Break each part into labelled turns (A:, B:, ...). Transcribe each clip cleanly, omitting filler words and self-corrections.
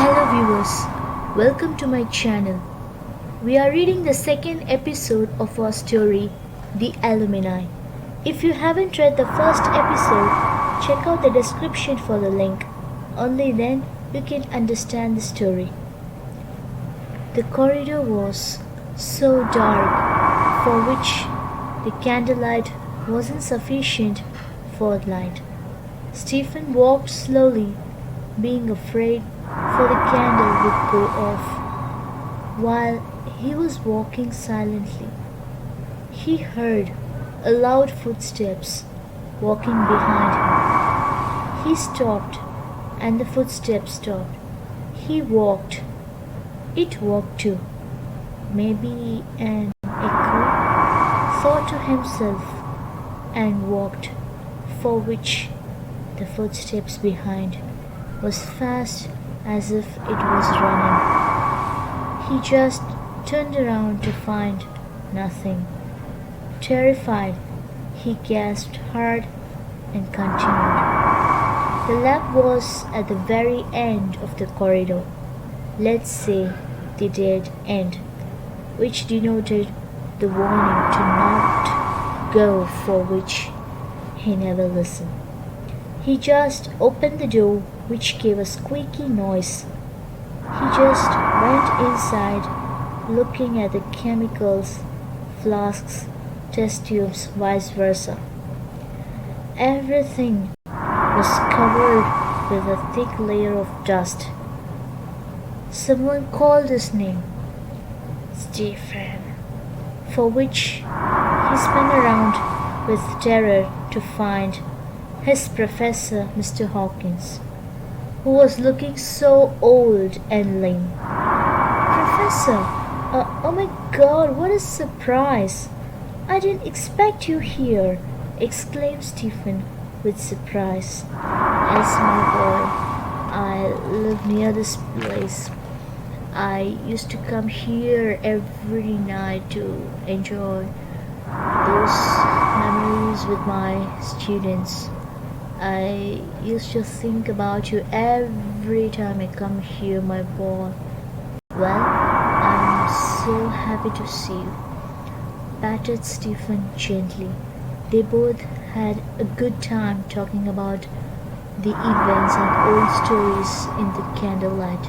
A: Hello viewers, welcome to my channel. We are reading the second episode of our story, The Alumini. If you haven't read the first episode, check out the description for the link. Only then you can understand the story. The corridor was so dark for which the candlelight wasn't sufficient for light. Stephen walked slowly, being afraid for the candle would go off. While he was walking silently, he heard a loud footsteps walking behind him. He stopped, and the footsteps stopped. He walked. It walked too. Maybe an echo, thought to himself, and walked, for which the footsteps behind was fast as if it was running. He just turned around to find nothing. Terrified, he gasped hard and continued. The lab was at the very end of the corridor. Let's say the dead end, which denoted the warning to not go, for which he never listened. He just opened the door, which gave a squeaky noise. He just went inside, looking at the chemicals, flasks, test tubes, vice versa. Everything was covered with a thick layer of dust. Someone called his name, Stephen, for which he spun around with terror to find his professor, Mr. Hawkins, who was looking so old and lame. Professor, oh my God, what a surprise! I didn't expect you here, exclaimed Stephen with surprise. Yes, my boy, I live near this place. I used to come here every night to enjoy those memories with my students. I used to think about you every time I come here, my boy. Well, I'm so happy to see you, patted Stephen gently. They both had a good time talking about the events and old stories in the candlelight.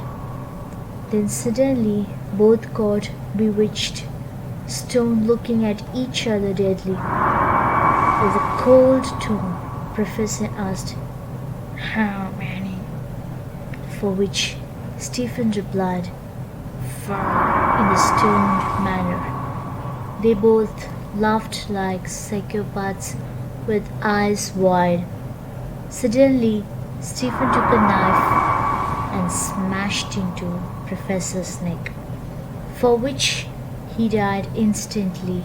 A: Then suddenly both got bewitched, stone looking at each other deadly. With a cold tone, Professor asked, "How many?" For which Stephen replied, "Four," in a stoned manner. They both laughed like psychopaths with eyes wide. Suddenly, Stephen took a knife and smashed into Professor's neck, for which he died instantly.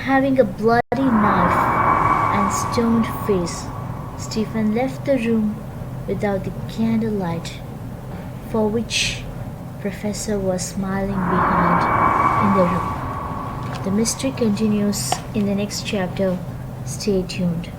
A: Having a bloody knife and stoned face, Stephen left the room without the candlelight, for which Professor was smiling behind in the room. The mystery continues in the next chapter. Stay tuned.